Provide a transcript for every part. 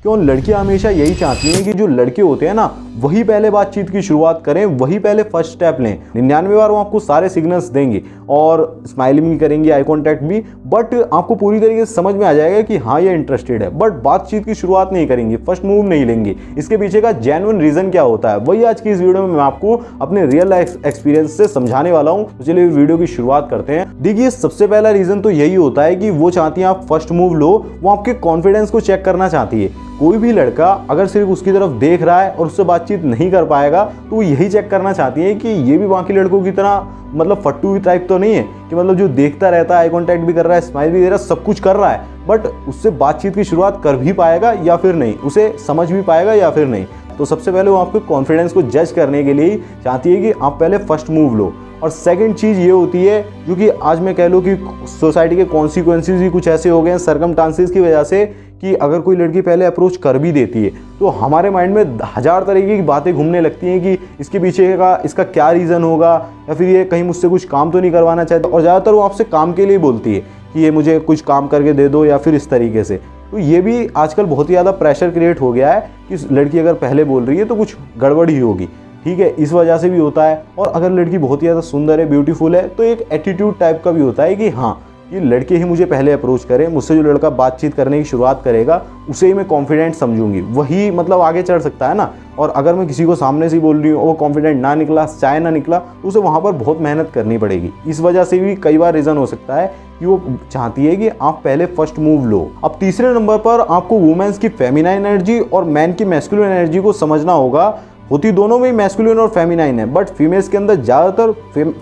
क्यों लड़कियां हमेशा यही चाहती हैं कि जो लड़के होते हैं ना वही पहले बातचीत की शुरुआत करें, वही पहले फर्स्ट स्टेप लें। 99 बार वो आपको सारे सिग्नल्स देंगी और स्माइलिंग भी करेंगी, आई कॉन्टैक्ट भी, बट आपको पूरी तरीके से समझ में आ जाएगा कि हाँ ये इंटरेस्टेड है, बट बातचीत की शुरुआत नहीं करेंगी, फर्स्ट मूव नहीं लेंगी। इसके पीछे का जेन्युइन रीजन क्या होता है वही आज की इस वीडियो में मैं आपको अपने रियल लाइफ एक्सपीरियंस से समझाने वाला हूँ। तो चलिए वीडियो की शुरुआत करते हैं। देखिए सबसे पहला रीजन तो यही होता है कि वो चाहती है आप फर्स्ट मूव लो, वो आपके कॉन्फिडेंस को चेक करना चाहती है। कोई भी लड़का अगर सिर्फ उसकी तरफ देख रहा है और उससे बातचीत नहीं कर पाएगा तो वो यही चेक करना चाहती है कि ये भी बाकी लड़कों की तरह मतलब फट्टू टाइप तो नहीं है कि मतलब जो देखता रहता है, आई कॉन्टैक्ट भी कर रहा है, स्माइल भी दे रहा है, सब कुछ कर रहा है, बट उससे बातचीत की शुरुआत कर भी पाएगा या फिर नहीं, उसे समझ भी पाएगा या फिर नहीं। तो सबसे पहले वो आपके कॉन्फिडेंस को जज करने के लिए चाहती है कि आप पहले फर्स्ट मूव लो। और सेकंड चीज़ ये होती है जो कि आज मैं कह लूँ कि सोसाइटी के कॉन्सिक्वेंसेस भी कुछ ऐसे हो गए हैं सर्कमस्टांसेस की वजह से कि अगर कोई लड़की पहले अप्रोच कर भी देती है तो हमारे माइंड में हजार तरीके की बातें घूमने लगती हैं कि इसके पीछे का इसका क्या रीज़न होगा, या फिर ये कहीं मुझसे कुछ काम तो नहीं करवाना चाहता। और ज़्यादातर वो आपसे काम के लिए बोलती है कि ये मुझे कुछ काम करके दे दो या फिर इस तरीके से। तो ये भी आजकल बहुत ही ज़्यादा प्रेशर क्रिएट हो गया है कि लड़की अगर पहले बोल रही है तो कुछ गड़बड़ ही होगी, ठीक है, इस वजह से भी होता है। और अगर लड़की बहुत ही ज़्यादा सुंदर है, ब्यूटीफुल है, तो एक एटीट्यूड टाइप का भी होता है कि हाँ ये लड़के ही मुझे पहले अप्रोच करें, मुझसे जो लड़का बातचीत करने की शुरुआत करेगा उसे ही मैं कॉन्फिडेंट समझूंगी, वही मतलब आगे चढ़ सकता है ना। और अगर मैं किसी को सामने से बोल रही हूँ वो कॉन्फिडेंट ना निकला, चाहे ना निकला, तो उसे वहाँ पर बहुत मेहनत करनी पड़ेगी। इस वजह से भी कई बार रीज़न हो सकता है कि वो चाहती है कि आप पहले फर्स्ट मूव लो। अब तीसरे नंबर पर आपको वुमेन्स की फेमिनाइन एनर्जी और मैन की मैस्कुलिन एनर्जी को समझना होगा। होती दोनों में मैस्कुलिन और फेमिनाइन है, बट फीमेल्स के अंदर ज़्यादातर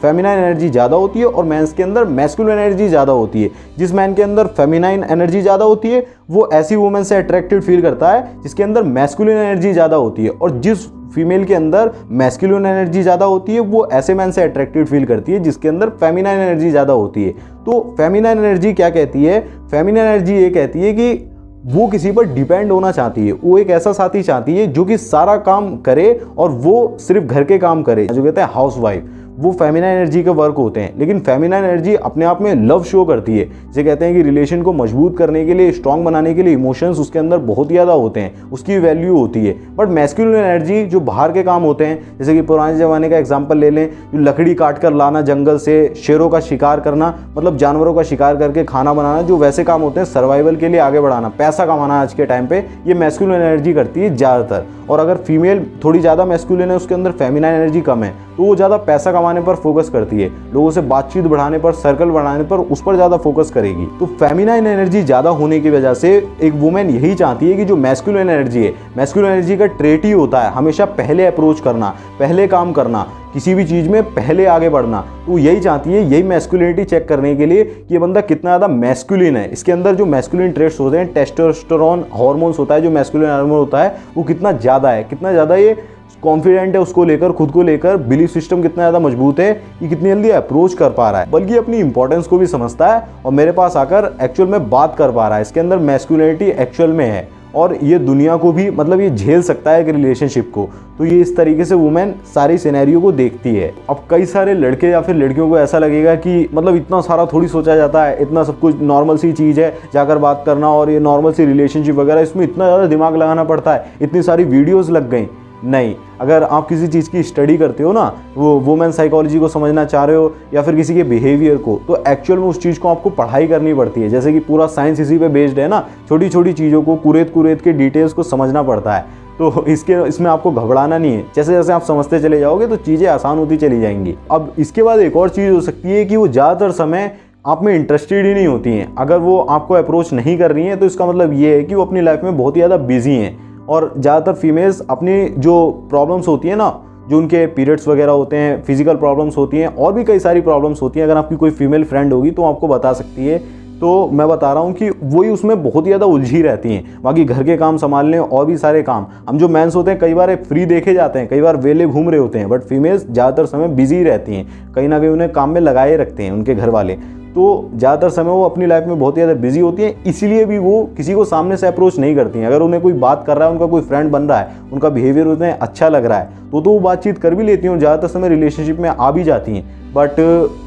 फेमिनाइन एनर्जी ज़्यादा होती है और मेंस के अंदर मैस्कुलिन एनर्जी ज़्यादा होती है। जिस मैन के अंदर फेमिनाइन एनर्जी ज़्यादा होती है वो ऐसी वुमेन से अट्रैक्टेड फील करता है जिसके अंदर मैस्कुलिन एनर्जी ज़्यादा होती है, और जिस फीमेल के अंदर मैस्कुलिन एनर्जी ज़्यादा होती है वो ऐसे मैन से अट्रैक्टेड फील करती है जिसके अंदर फेमिनाइन एनर्जी ज़्यादा होती है। तो फेमिनाइन एनर्जी क्या कहती है? फेमिनाइन एनर्जी ये कहती है कि वो किसी पर डिपेंड होना चाहती है, वो एक ऐसा साथी चाहती है जो कि सारा काम करे और वो सिर्फ घर के काम करे, जो कहते हैं हाउस वाइफ। वो फेमिनाइन एनर्जी के वर्क होते हैं। लेकिन फेमिनाइन एनर्जी अपने आप में लव शो करती है, जिसे कहते हैं कि रिलेशन को मजबूत करने के लिए, स्ट्रॉन्ग बनाने के लिए इमोशंस उसके अंदर बहुत ज़्यादा होते हैं, उसकी वैल्यू होती है। बट मैस्कुलिन एनर्जी जो बाहर के काम होते हैं, जैसे कि पुराने ज़माने का एग्जाम्पल ले लें, जो लकड़ी काट कर लाना जंगल से, शेरों का शिकार करना, मतलब जानवरों का शिकार करके खाना बनाना, जो वैसे काम होते हैं सर्वाइवल के लिए आगे बढ़ाना, पैसा कमाना, आज के टाइम पे ये मैस्कुलिन एनर्जी करती है ज़्यादातर। और अगर फीमेल थोड़ी ज़्यादा मैस्कुलिन है, उसके अंदर फेमिनाइन एनर्जी कम है, तो वो ज़्यादा पैसा कमाने पर फोकस करती है, लोगों से बातचीत बढ़ाने पर, सर्कल बढ़ाने पर, उस पर ज़्यादा फोकस करेगी। तो फेमिनाइन एनर्जी ज़्यादा होने की वजह से एक वुमेन यही चाहती है कि जो मैस्कुलिन एनर्जी है, मैस्कुलिन एनर्जी का ट्रेट ही होता है हमेशा पहले अप्रोच करना, पहले काम करना, किसी भी चीज़ में पहले आगे बढ़ना। तो यही चाहती है, यही मैस्कुलिनिटी चेक करने के लिए कि ये बंदा कितना ज़्यादा मैस्कुलिन है, इसके अंदर जो मैस्कुलिन ट्रेट्स होते हैं, टेस्टोस्टेरोन हार्मोन्स होता है, जो मैस्कुलिन हार्मोन होता है, वो कितना ज़्यादा है, कितना ज़्यादा ये कॉन्फिडेंट है उसको लेकर, खुद को लेकर, बिलीफ सिस्टम कितना ज़्यादा मजबूत है कि कितनी जल्दी अप्रोच कर पा रहा है, बल्कि अपनी इंपॉर्टेंस को भी समझता है और मेरे पास आकर एक्चुअल में बात कर पा रहा है। इसके अंदर मैस्कुलिनिटी एक्चुअल में है और ये दुनिया को भी मतलब ये झेल सकता है एक रिलेशनशिप को। तो ये इस तरीके से वुमेन सारी सिनेरियो को देखती है। अब कई सारे लड़के या फिर लड़कियों को ऐसा लगेगा कि मतलब इतना सारा थोड़ी सोचा जाता है, इतना सब कुछ नॉर्मल सी चीज़ है जाकर बात करना, और ये नॉर्मल सी रिलेशनशिप वगैरह, इसमें इतना ज़्यादा दिमाग लगाना पड़ता है, इतनी सारी वीडियोज़ लग गई। नहीं, अगर आप किसी चीज़ की स्टडी करते हो ना, वो वुमेन साइकोलॉजी को समझना चाह रहे हो या फिर किसी के बिहेवियर को, तो एक्चुअल में उस चीज़ को आपको पढ़ाई करनी पड़ती है। जैसे कि पूरा साइंस इसी पे बेस्ड है ना, छोटी छोटी चीज़ों को कुरेद के डिटेल्स को समझना पड़ता है। तो इसमें आपको घबराना नहीं है, जैसे जैसे आप समझते चले जाओगे तो चीज़ें आसान होती चली जाएंगी। अब इसके बाद एक और चीज़ हो सकती है कि वो ज़्यादातर समय आप में इंटरेस्टेड ही नहीं होती हैं। अगर वो आपको अप्रोच नहीं कर रही हैं तो इसका मतलब ये है कि वो अपनी लाइफ में बहुत ही ज़्यादा बिजी हैं। और ज़्यादातर फीमेल्स अपनी जो प्रॉब्लम्स होती हैं ना, जो उनके पीरियड्स वगैरह होते हैं, फिजिकल प्रॉब्लम्स होती हैं, और भी कई सारी प्रॉब्लम्स होती हैं, अगर आपकी कोई फीमेल फ्रेंड होगी तो आपको बता सकती है। तो मैं बता रहा हूँ कि वही उसमें बहुत ही ज़्यादा उलझी रहती हैं, बाकी घर के काम संभालने और भी सारे काम। हम जो मेंस होते हैं कई बार फ्री देखे जाते हैं, कई बार वेले घूम रहे होते हैं, बट फीमेल्स ज़्यादातर समय बिजी रहती हैं, कहीं ना कहीं उन्हें काम में लगाए रखते हैं उनके घर वाले। तो ज़्यादातर समय वो अपनी लाइफ में बहुत ज़्यादा बिजी होती हैं, इसीलिए भी वो किसी को सामने से अप्रोच नहीं करती हैं। अगर उन्हें कोई बात कर रहा है, उनका कोई फ्रेंड बन रहा है, उनका बिहेवियर उन्हें अच्छा लग रहा है, तो वो बातचीत कर भी लेती हैं और ज़्यादातर समय रिलेशनशिप में आ भी जाती हैं। बट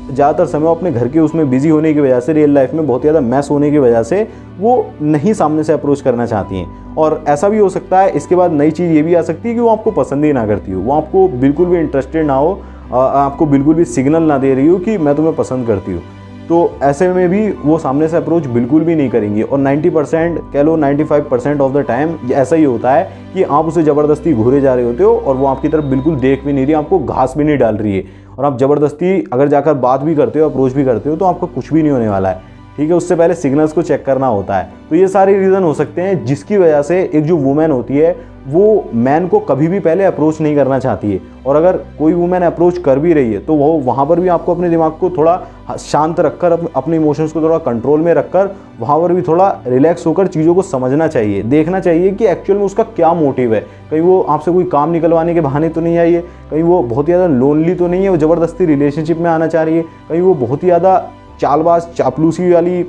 ज़्यादातर समय वो अपने घर के उसमें बिजी होने की वजह से, रियल लाइफ में बहुत ज़्यादा मैस होने की वजह से वो नहीं सामने से अप्रोच करना चाहती हैं। और ऐसा भी हो सकता है, इसके बाद नई चीज़ ये भी आ सकती है कि वो आपको पसंद ही ना करती हो, वो आपको बिल्कुल भी इंटरेस्टेड ना हो, आपको बिल्कुल भी सिग्नल ना दे रही हो कि मैं तुम्हें पसंद करती हूँ। तो ऐसे में भी वो सामने से अप्रोच बिल्कुल भी नहीं करेंगी। और 90% कह लो 95% ऑफ द टाइम ऐसा ही होता है कि आप उसे ज़बरदस्ती घूरे जा रहे होते हो और वो आपकी तरफ बिल्कुल देख भी नहीं रही, आपको घास भी नहीं डाल रही है, और आप ज़बरदस्ती अगर जाकर बात भी करते हो, अप्रोच भी करते हो, तो आपका कुछ भी नहीं होने वाला है। ठीक है, उससे पहले सिग्नल्स को चेक करना होता है। तो ये सारे रीज़न हो सकते हैं जिसकी वजह से एक जो वुमेन होती है वो मैन को कभी भी पहले अप्रोच नहीं करना चाहती है। और अगर कोई वुमेन अप्रोच कर भी रही है तो वो वहाँ पर भी आपको अपने दिमाग को थोड़ा शांत रखकर, अपने इमोशंस को थोड़ा कंट्रोल में रखकर, वहाँ पर भी थोड़ा रिलैक्स होकर चीज़ों को समझना चाहिए, देखना चाहिए कि एक्चुअल में उसका क्या मोटिव है। कहीं वो आपसे कोई काम निकलवाने के बहाने तो नहीं आई है, कहीं वो बहुत ही ज़्यादा लोनली तो नहीं है, वो ज़बरदस्ती रिलेशनशिप में आना चाह रही है, कहीं वो बहुत ही ज़्यादा चालबाज चापलूसी वाली,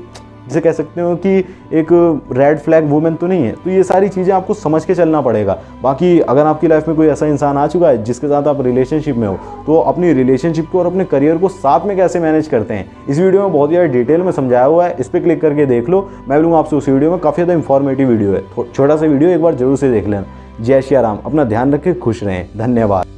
जिसे कह सकते हो कि एक रेड फ्लैग वुमेन तो नहीं है। तो ये सारी चीज़ें आपको समझ के चलना पड़ेगा। बाकी अगर आपकी लाइफ में कोई ऐसा इंसान आ चुका है जिसके साथ आप रिलेशनशिप में हो, तो अपनी रिलेशनशिप को और अपने करियर को साथ में कैसे मैनेज करते हैं, इस वीडियो में बहुत ज़्यादा डिटेल में समझाया हुआ है। इस पर क्लिक करके देख लो, मैं बोलूँगा आपसे उस वीडियो में काफ़ी ज़्यादा इंफॉर्मेटिव वीडियो है। छोटा सा वीडियो, एक बार जरूर से देख लेना। जय श्री राम, अपना ध्यान रखें, खुश रहें, धन्यवाद।